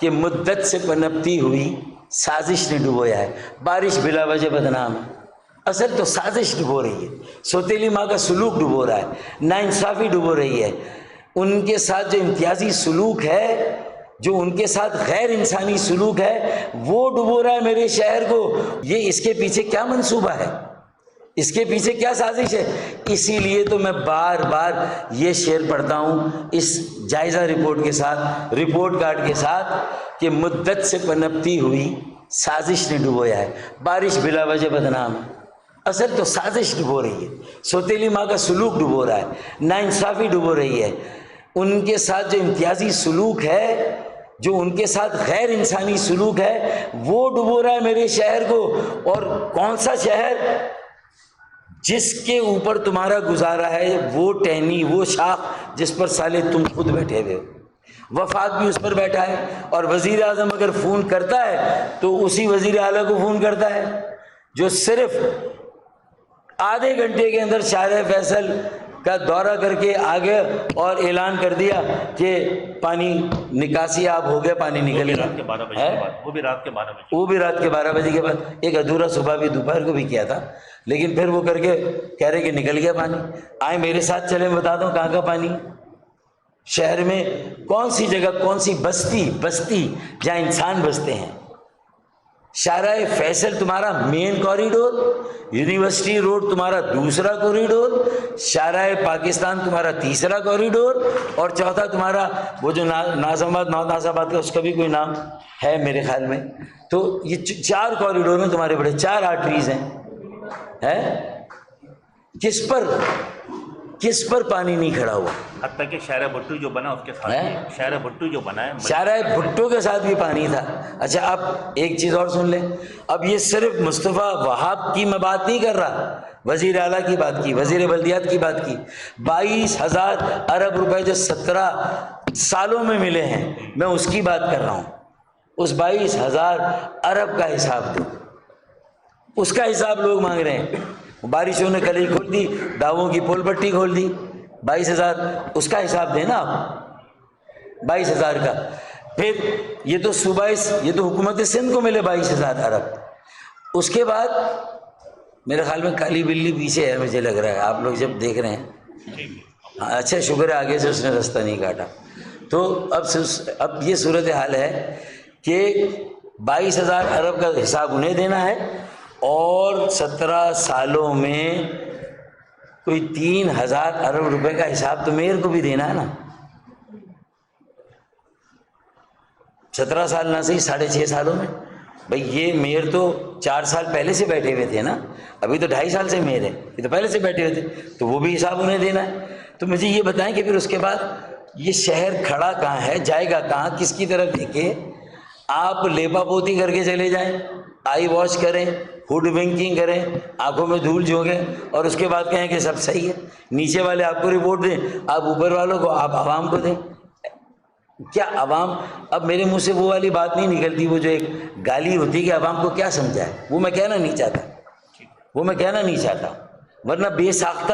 کہ مدت سے پنپتی ہوئی سازش نے ڈبویا ہے. بارش بلا وجہ بدنام ہے، اصل تو سازش ڈبو رہی ہے. سوتیلی ماں کا سلوک ڈبو رہا ہے، ناانصافی ڈبو رہی ہے. ان کے ساتھ جو امتیازی سلوک ہے، جو ان کے ساتھ غیر انسانی سلوک ہے، وہ ڈبو رہا ہے میرے شہر کو. یہ اس کے پیچھے کیا منصوبہ ہے، اس کے پیچھے کیا سازش ہے؟ اسی لیے تو میں بار بار یہ شعر پڑھتا ہوں اس جائزہ رپورٹ کے ساتھ، رپورٹ کارڈ کے ساتھ، کہ مدت سے پنپتی ہوئی سازش نے ڈبویا ہے. بارش بلا وجہ بدنام ہے، اصل تو سازش ڈبو رہی ہے. سوتیلی ماں کا سلوک ڈبو رہا ہے، ناانصافی ڈبو رہی ہے. ان کے ساتھ جو امتیازی سلوک ہے، جو ان کے ساتھ غیر انسانی سلوک ہے، وہ ڈبو رہا ہے میرے شہر کو. اور کون سا شہر؟ جس کے اوپر تمہارا گزارا ہے وہ ٹہنی، وہ شاخ جس پر سالے تم خود بیٹھے ہوئے ہو. وفاق بھی اس پر بیٹھا ہے. اور وزیر اعظم اگر فون کرتا ہے تو اسی وزیر اعلیٰ کو فون کرتا ہے جو صرف آدھے گھنٹے کے اندر شارع فیصل کا دورہ کر کے آگے اور اعلان کر دیا کہ پانی نکاسی آپ ہو گیا، پانی نکل گیا. وہ بھی رات کے 12 بجے وہ بھی رات کے 12 بجے کے بعد. ایک ادھورا صبح بھی دوپہر کو بھی کیا تھا، لیکن پھر وہ کر کے کہہ رہے کہ نکل گیا پانی. آئے میرے ساتھ چلے، میں بتا دوں کہاں کا پانی. شہر میں کون سی جگہ، کون سی بستی جہاں انسان بستے ہیں. شارع فیصل تمہارا مین کوریڈور، یونیورسٹی روڈ تمہارا دوسرا کوریڈور، شارع پاکستان تمہارا تیسرا کوریڈور، اور چوتھا تمہارا وہ جو ناظم آباد کا، اس کا بھی کوئی نام ہے میرے خیال میں. تو یہ 4 کوریڈور میں تمہارے بڑے 4 آرٹریز ہیں. کس پر پانی نہیں کھڑا ہوا؟ حتیٰ کہ شارع بھٹو جو بنا اس کے ساتھ، شارع بھٹو جو بنا ہے، شارع بھٹو کے ساتھ بھی پانی تھا. اچھا اب ایک چیز اور سن لیں. اب یہ صرف مصطفیٰ وہاب کی میں بات نہیں کر رہا، وزیر اعلیٰ کی بات کی، وزیر بلدیات کی بات کی. 22,000 ارب روپے جو 17 سالوں میں ملے ہیں، میں اس کی بات کر رہا ہوں. اس 22,000 ارب کا حساب دو، اس کا حساب لوگ مانگ رہے ہیں. بارشوں نے کلی کھول دی، داووں کی پول پٹی کھول دی. 22,000 اس کا حساب دینا آپ، 22,000 کا. پھر یہ تو یہ تو حکومت سندھ کو ملے 22,000 ارب. اس کے بعد میرے خیال میں کالی بلی پیچھے ہے، مجھے لگ رہا ہے آپ لوگ جب دیکھ رہے ہیں. اچھا شکر ہے آگے سے اس نے رستہ نہیں کاٹا. تو اب یہ صورتحال ہے کہ 22,000 ارب کا حساب انہیں دینا ہے، اور 17 سالوں میں کوئی 3,000 ارب روپے کا حساب تو میئر کو بھی دینا ہے نا. 17 سال نہ صحیح 6.5 سالوں میں. بھئی یہ میئر تو 4 سال پہلے سے بیٹھے ہوئے تھے نا، ابھی تو 2.5 سال سے میئر ہے، یہ تو پہلے سے بیٹھے ہوئے تھے، تو وہ بھی حساب انہیں دینا ہے. تو مجھے یہ بتائیں کہ پھر اس کے بعد یہ شہر کھڑا کہاں ہے، جائے گا کہاں، کس کی طرف دیکھے؟ آپ لیپا پوتی کر کے چلے جائیں، آئی واش کریں، ہوڈ ونکنگ کریں، آنکھوں میں دھول جھونکیں، اور اس کے بعد کہیں کہ سب صحیح ہے. نیچے والے آپ کو رپورٹ دیں، آپ اوپر والوں کو، آپ عوام کو دیں. کیا عوام، اب میرے منہ سے وہ والی بات نہیں نکلتی، وہ جو ایک گالی ہوتی کہ عوام کو کیا سمجھائے، وہ میں کہنا نہیں چاہتا، ورنہ بے ساختہ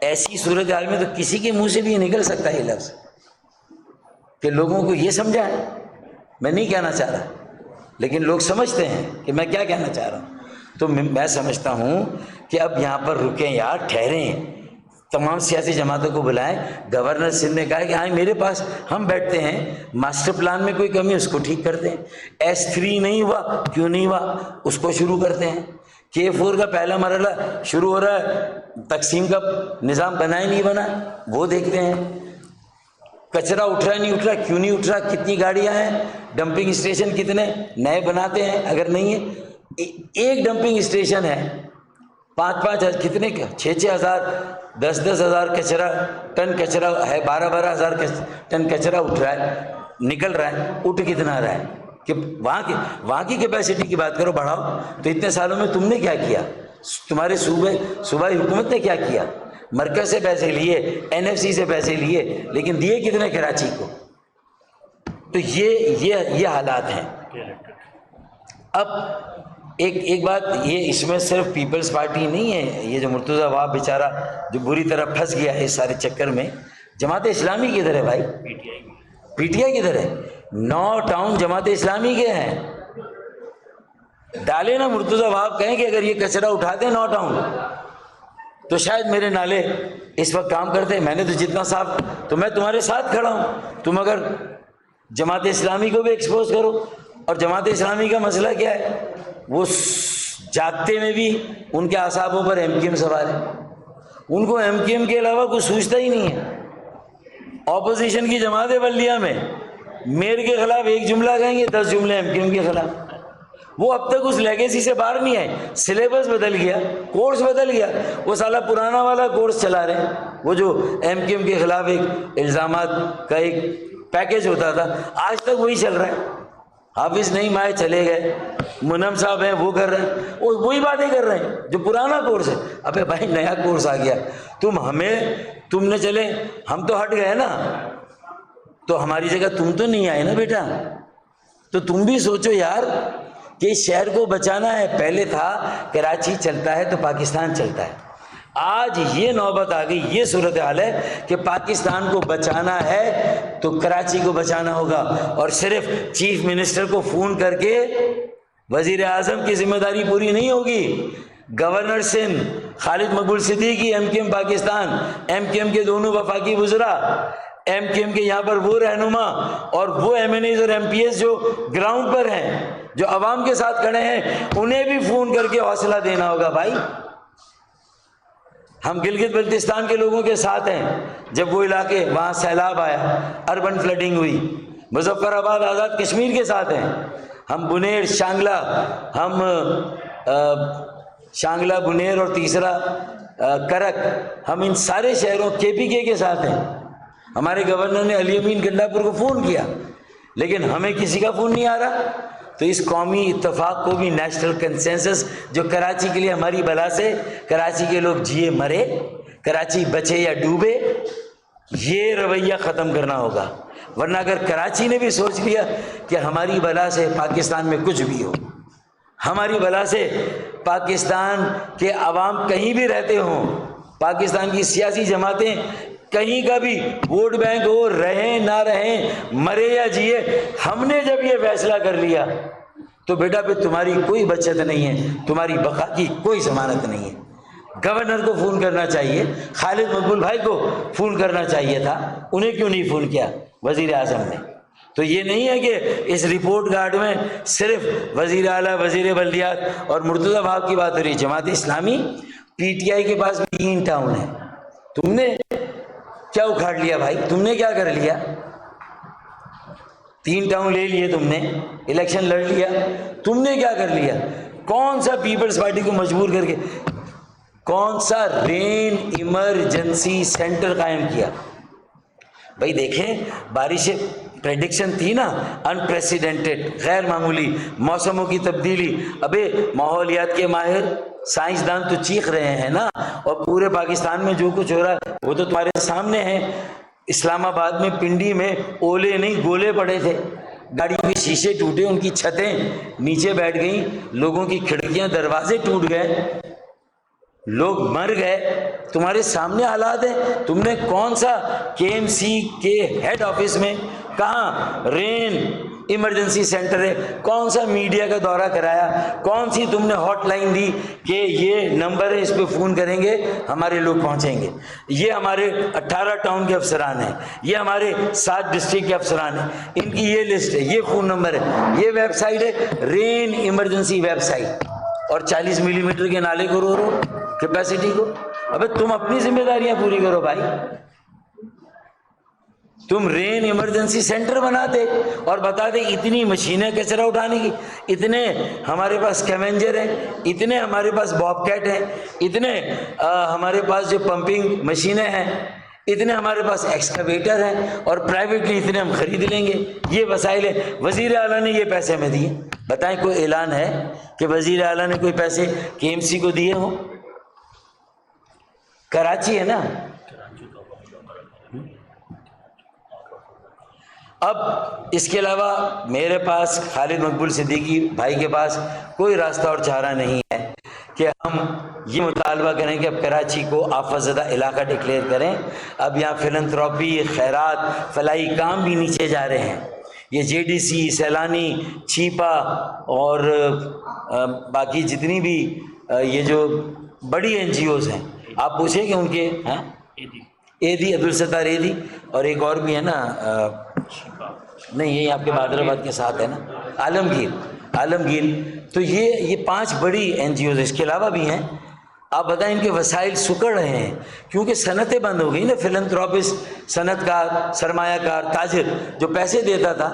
ایسی صورتحال میں تو کسی کے منہ سے بھی یہ نکل سکتا ہے یہ لفظ کہ لوگوں کو یہ سمجھائے. میں نہیں کہنا چاہ رہا، لیکن لوگ سمجھتے ہیں کہ میں کیا کہنا چاہ رہا ہوں. تو میں سمجھتا ہوں کہ اب یہاں پر رکیں یار، ٹھہریں، تمام سیاسی جماعتوں کو بلائیں. گورنر سندھ نے کہا کہ آئیں میرے پاس، ہم بیٹھتے ہیں، ماسٹر پلان میں کوئی کمی اس کو ٹھیک کرتے ہیں. S3 نہیں ہوا، کیوں نہیں ہوا اس کو شروع کرتے ہیں. K4 کا پہلا مرحلہ شروع ہو رہا ہے، تقسیم کا نظام بنا ہی نہیں بنا، وہ دیکھتے ہیں. کچرا اٹھ رہا ہے نہیں اٹھ رہا، کیوں نہیں اٹھ رہا، کتنی گاڑیاں ہیں، ڈمپنگ اسٹیشن کتنے نئے بناتے ہیں، اگر نہیں ہے ایک ڈمپنگ اسٹیشن ہے 5,000 کتنے 6,000 10,000 ٹن کچرا ہے، 12,000 ٹن کچرا اٹھ رہا ہے، نکل رہا ہے. اٹھ کتنا رہا ہے کہ وہاں کی کیپیسٹی کی بات کرو، بڑھاؤ. تو اتنے سالوں میں تم نے کیا کیا، تمہارے صوبائی حکومت نے کیا کیا؟ مرکز سے پیسے لیے، NFC سے پیسے لیے، لیکن دیے کتنے کراچی کو؟ تو یہ حالات ہیں. اب ایک بات یہ، اس میں صرف پیپلز پارٹی نہیں ہے، یہ جو مرتضی وہاب بیچارہ جو بری طرح پھنس گیا ہے اس سارے چکر میں، جماعت اسلامی کدھر ہے بھائی؟ PTI کدھر ہے؟ 9 ٹاؤن جماعت اسلامی کے ہیں. ڈالے نا مرتضی وہاب کہیں کہ اگر یہ کچرا اٹھاتے 9 ٹاؤن تو شاید میرے نالے اس وقت کام کرتے. میں نے تو جتنا صاف, تو میں تمہارے ساتھ کھڑا ہوں. تم اگر جماعت اسلامی کو بھی ایکسپوز کرو. اور جماعت اسلامی کا مسئلہ کیا ہے, وہ جاگتے میں بھی ان کے اعصابوں پر ایم کیو ایم سوار ہے. ان کو ایم کیو ایم کے علاوہ کچھ سوچتا ہی نہیں ہے. اپوزیشن کی جماعت بلدیہ میں میر کے خلاف ایک جملہ کہیں گے 10 جملے ایم کیو ایم کے خلاف. وہ اب تک اس لیگیسی سے باہر نہیں آئے. سلیبس بدل گیا, کورس بدل گیا, وہ سالہ پرانا والا کورس چلا رہے ہیں. وہ جو ایم کیو ایم کے خلاف ایک الزامات کا ایک پیکیج ہوتا تھا, آج تک وہی چل رہا ہے. حافظ نہیں مائے چلے گئے, منم صاحب ہیں وہ کر رہے ہیں, وہ وہی باتیں کر رہے ہیں جو پرانا کورس ہے. ابے بھائی نیا کورس آ گیا, تم نے چلے, ہم تو ہٹ گئے نا, تو ہماری جگہ تم تو نہیں آئے نا بیٹا. تو تم بھی سوچو یار کہ اس شہر کو بچانا ہے. پہلے تھا کراچی چلتا ہے تو پاکستان چلتا ہے. آج یہ نوبت آ گئی, یہ صورتحال ہے کہ پاکستان کو بچانا ہے تو کراچی کو بچانا ہوگا. اور صرف چیف منسٹر کو فون کر کے وزیر اعظم کی ذمہ داری پوری نہیں ہوگی. گورنر سندھ خالد مقبول صدیقی ایم کیو ایم پاکستان, ایم کیو ایم کے دونوں وفاقی وزراء, ایم کیو ایم کے یہاں پر وہ رہنما اور وہ ایم این ایز اور ایم پی ایس جو گراؤنڈ پر ہیں, جو عوام کے ساتھ کھڑے ہیں, انہیں بھی فون کر کے حوصلہ دینا ہوگا. بھائی ہم گلگت بلتستان کے لوگوں کے ساتھ ہیں. جب وہ علاقے وہاں سیلاب آیا, اربن فلڈنگ ہوئی, مظفر آباد آزاد کشمیر کے ساتھ ہیں. ہم بنیر شانگلہ, ہم شانگلہ بنیر اور تیسرا کرک, ہم ان سارے شہروں کے پی کے ساتھ ہیں. ہمارے گورنر نے علی امین گنڈاپور کو فون کیا, لیکن ہمیں کسی کا فون نہیں آ رہا. تو اس قومی اتفاق کو بھی نیشنل کنسنسس جو کراچی کے لیے ہماری بلا سے, کراچی کے لوگ جیے مرے, کراچی بچے یا ڈوبے, یہ رویہ ختم کرنا ہوگا. ورنہ اگر کراچی نے بھی سوچ لیا کہ ہماری بلا سے پاکستان میں کچھ بھی ہو, ہماری بلا سے پاکستان کے عوام کہیں بھی رہتے ہوں, پاکستان کی سیاسی جماعتیں کہیں کا بھی ووٹ بینک ہو, رہیں نہ رہیں, مرے یا جیے, ہم نے جب یہ فیصلہ کر لیا تو بیٹا پھر تمہاری کوئی بچت نہیں ہے, تمہاری بقا کی کوئی ضمانت نہیں ہے. گورنر کو فون کرنا چاہیے, خالد مقبول بھائی کو فون کرنا چاہیے تھا, انہیں کیوں نہیں فون کیا وزیر اعظم نے؟ تو یہ نہیں ہے کہ اس رپورٹ کارڈ میں صرف وزیر اعلیٰ, وزیر بلدیات اور مرتضی وہاب کی بات ہو رہی ہے. Jamaat Islami P T I کے پاس بھی 3 ٹاؤن ہیں. تم نے کیا اکھاڑ لیا بھائی؟ تم نے کیا کر لیا؟ 3 ٹاؤن لے لیے تم نے, الیکشن لڑ لیا, تم نے کیا کر لیا؟ کون سا پیپلز پارٹی کو مجبور کر کے کون سا رین ایمرجنسی سینٹر قائم کیا؟ بھائی دیکھیں, بارش پریڈکشن تھی نا, انپریسیڈنٹڈ, غیر معمولی, موسموں کی تبدیلی. ابے ماحولیات کے ماہر سائنسدان تو چیخ رہے ہیں نا, اور پورے پاکستان میں جو کچھ ہو رہا ہے وہ تو تمہارے سامنے ہے. اسلام آباد میں پنڈی میں اولے نہیں گولے پڑے تھے, گاڑیوں کے شیشے ٹوٹے, ان کی چھتیں نیچے بیٹھ گئیں, لوگوں کی کھڑکیاں دروازے ٹوٹ گئے, لوگ مر گئے. تمہارے سامنے حالات ہیں. تم نے کون سا کے ایم سی کے ہیڈ آفس میں کہاں رین ایمرجنسی سینٹر ہے, کون سا میڈیا کا دورہ کرایا, کون سی تم نے ہاٹ لائن دی کہ یہ نمبر ہے, اس پہ فون کریں گے ہمارے لوگ پہنچیں گے؟ یہ ہمارے 18 ٹاؤن کے افسران ہیں, یہ ہمارے 7 ڈسٹرکٹ کے افسران ہیں, ان کی یہ لسٹ ہے, یہ فون نمبر ہے, یہ ویب سائٹ ہے رین ایمرجنسی ویب سائٹ, اور 40 ملی میٹر کے نالے کو رو کیپیسٹی کو. ابے تم اپنی ذمہ داریاں پوری کرو بھائی. تم رین ایمرجنسی سینٹر بناتے اور بتاتے اتنی مشینیں کچرا اٹھانے کی, اتنے ہمارے پاس کیونجر ہیں, اتنے ہمارے پاس باب کیٹ ہیں, اتنے ہمارے پاس جو پمپنگ مشینیں ہیں, اتنے ہمارے پاس ایکسکیویٹر ہیں, اور پرائیویٹلی اتنے ہم خرید لیں گے. یہ وسائل ہیں. وزیر اعلیٰ نے یہ پیسے ہمیں دیے. بتائیں کوئی اعلان ہے کہ وزیر اعلیٰ نے کوئی پیسے کے ایم سی کو دیے ہوں؟ کراچی ہے نا. اب اس کے علاوہ میرے پاس, خالد مقبول صدیقی بھائی کے پاس کوئی راستہ اور چارہ نہیں ہے کہ ہم یہ مطالبہ کریں کہ اب کراچی کو آفت زدہ علاقہ ڈکلیئر کریں. اب یہاں فلنتھراپی, خیرات, فلاحی کام بھی نیچے جا رہے ہیں. یہ JDC, سیلانی, چھیپا اور باقی جتنی بھی یہ جو بڑی NGOs ہیں, آپ پوچھیں کہ ان کے ایدی, عبدالستار ایدی, اور ایک اور بھی ہے نا, نہیں یہ آپ کے حیدرآباد کے ساتھ ہے نا, عالمگیر. تو یہ 5 بڑی NGOs, اس کے علاوہ بھی ہیں. آپ بتائیں ان کے وسائل سکڑ رہے ہیں کیونکہ صنعتیں بند ہو گئی نا. فلنتھراپسٹ, صنعت کار, سرمایہ کار, تاجر جو پیسے دیتا تھا,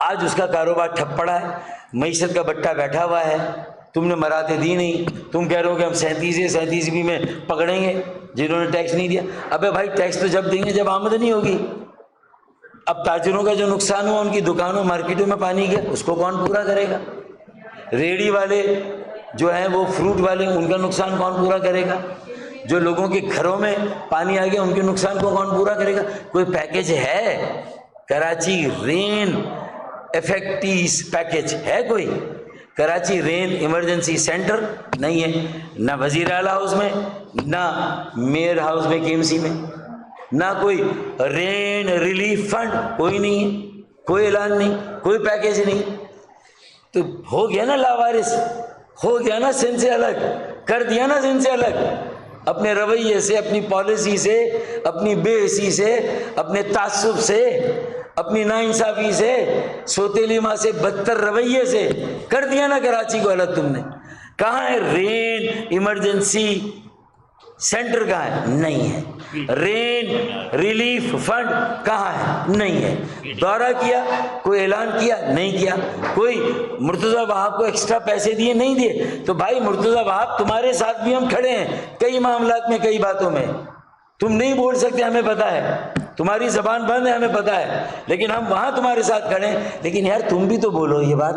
آج اس کا کاروبار ٹھپ پڑا ہے, معیشت کا بٹا بیٹھا ہوا ہے. تم نے مراتے دی نہیں, تم کہہ رہے ہو کہ ہم 37 میں پکڑیں گے جنہوں نے ٹیکس نہیں دیا. ابے بھائی ٹیکس تو جب دیں گے جب آمدنی ہوگی. اب تاجروں کا جو نقصان ہوا, ان کی دکانوں مارکیٹوں میں پانی گیا, اس کو کون پورا کرے گا؟ ریڑھی والے جو ہیں وہ فروٹ والے, ان کا نقصان کون پورا کرے گا؟ جو لوگوں کے گھروں میں پانی آ گیا ان کے نقصان کو کون پورا کرے گا؟ کوئی پیکج ہے؟ کراچی رین افیکٹیز پیکج ہے کوئی؟ کراچی رین ایمرجنسی سینٹر نہیں ہے, نہ وزیر اعلیٰ ہاؤس میں, نہ میئر ہاؤس میں KMC میں, نہ کوئی رین ریلیف فنڈ, کوئی نہیں ہے, کوئی اعلان نہیں, کوئی پیکج نہیں. تو ہو گیا نا لاوارث, ہو گیا نا سن سے الگ, کر دیا نا سن سے الگ, اپنے رویے سے, اپنی پالیسی سے, اپنی بے حسی سے, اپنے تعصب سے, اپنی ناانصافی سے, سوتیلی ماں سے بدتر رویے سے کر دیا نا کراچی کو الگ تم نے. کہاں ہے رین ایمرجنسی سینٹر؟ کہاں ہے؟ نہیں ہے. رین ریلیف فنڈ کہاں ہے؟ نہیں ہے. دورہ کیا, کوئی اعلان کیا؟ نہیں کیا. کوئی مرتضیٰ وہاب کو ایکسٹرا پیسے دیے؟ نہیں دیے. تو بھائی مرتضیٰ وہاب تمہارے ساتھ بھی ہم کھڑے ہیں کئی معاملات میں, کئی باتوں میں. تم نہیں بول سکتے, ہمیں پتہ ہے, تمہاری زبان بند ہے, ہمیں پتہ ہے, لیکن ہم وہاں تمہارے ساتھ کھڑے ہیں. لیکن یار تم بھی تو بولو یہ بات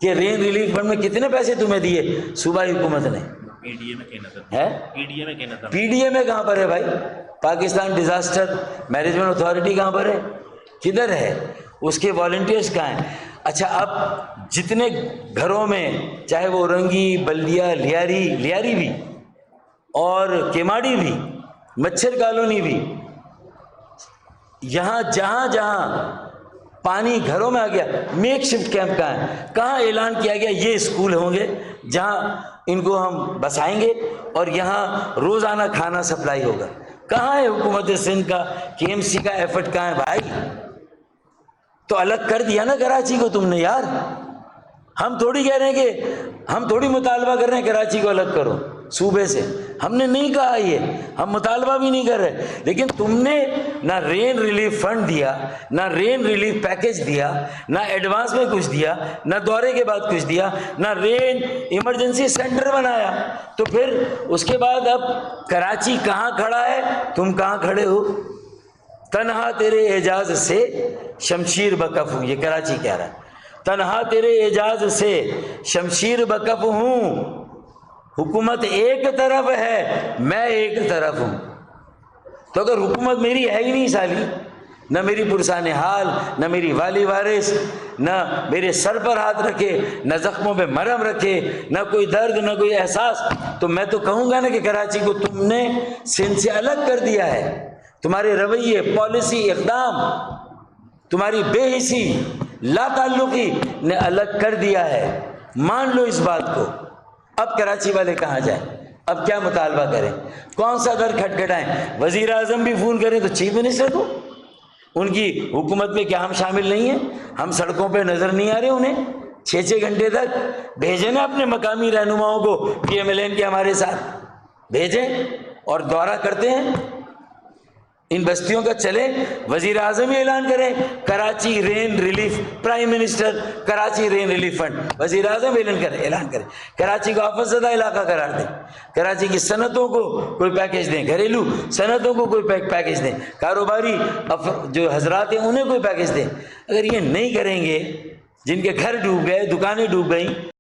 کہ رین ریلیف فنڈ میں کتنے پیسے تمہیں دیے صوبائی حکومت نے؟ PDA میں کہنا تھا, ہے PDA میں کہنا تھا. PDA میں کہاں پر ہے بھائی؟ پاکستان ڈیزاسٹر مینجمنٹ اتھارٹی کہاں پر ہے؟ کدھر ہے؟ اس کے والنٹیئرس کہاں ہیں؟ اچھا, اب جتنے گھروں میں, چاہے وہ رنگی, بلدیا, لیاری بھی, اور کیماڑی بھی, مچھر کالونی بھی, یہاں جہاں پانی گھروں میں آ گیا, میک شفٹ کیمپ کہاں ہے؟ کہاں اعلان کیا گیا یہ اسکول ہوں گے جہاں ان کو ہم بسائیں گے اور یہاں روزانہ کھانا سپلائی ہوگا؟ کہاں ہے حکومت سندھ کا, KMC کا ایفرٹ کہاں ہے بھائی؟ تو الگ کر دیا نا کراچی کو تم نے یار. ہم تھوڑی کہہ رہے ہیں کہ ہم تھوڑی مطالبہ کر رہے ہیں کراچی کو الگ کرو صوبے سے, ہم نے نہیں کہا یہ, ہم مطالبہ بھی نہیں کر رہے. لیکن تم نے نہ رین ریلیف فنڈ دیا, نہ رین ریلیف پیکج دیا, نہ ایڈوانس میں کچھ دیا, نہ دورے کے بعد کچھ دیا, نہ رین ایمرجنسی سینٹر بنایا. تو پھر اس کے بعد اب کراچی کہاں کھڑا ہے, تم کہاں کھڑے ہو؟ تنہا تیرے اعجاز سے شمشیر بکف ہوں, یہ کراچی کہہ رہا ہے. تنہا تیرے اعجاز سے شمشیر بکف ہوں, حکومت ایک طرف ہے, میں ایک طرف ہوں. تو اگر حکومت میری ہے ہی نہیں سالی, نہ میری پرسان حال, نہ میری والی وارث, نہ میرے سر پر ہاتھ رکھے, نہ زخموں پہ مرہم رکھے, نہ کوئی درد, نہ کوئی احساس, تو میں تو کہوں گا نا کہ کراچی کو تم نے سندھ سے الگ کر دیا ہے. تمہارے رویے, پالیسی, اقدام, تمہاری بے حسی, لا تعلقی نے الگ کر دیا ہے. مان لو اس بات کو. اب کراچی والے کہاں جائیں؟ اب کیا مطالبہ کریں؟ کون سا در کھٹکھٹائیں؟ وزیر اعظم بھی فون کریں تو چیف منسٹر کو. ان کی حکومت میں کیا ہم شامل نہیں ہیں؟ ہم سڑکوں پہ نظر نہیں آ رہے انہیں 6 گھنٹے تک؟ بھیجیں نا اپنے مقامی رہنماؤں کو, PMLN کے ہمارے ساتھ بھیجیں اور دورہ کرتے ہیں ان بستیوں کا. چلے وزیر اعظم ہی اعلان کریں کراچی رین ریلیف, پرائم منسٹر کراچی رین ریلیف فنڈ, وزیر اعظم اعلان کریں. کراچی کو آفت زدہ علاقہ قرار دیں, کراچی کی صنعتوں کو کوئی پیکج دیں, گھریلو صنعتوں کو کوئی پیکج دیں, کاروباری جو حضرات ہیں انہیں کوئی پیکج دیں. اگر یہ نہیں کریں گے, جن کے گھر ڈوب گئے, دکانیں ڈوب گئیں,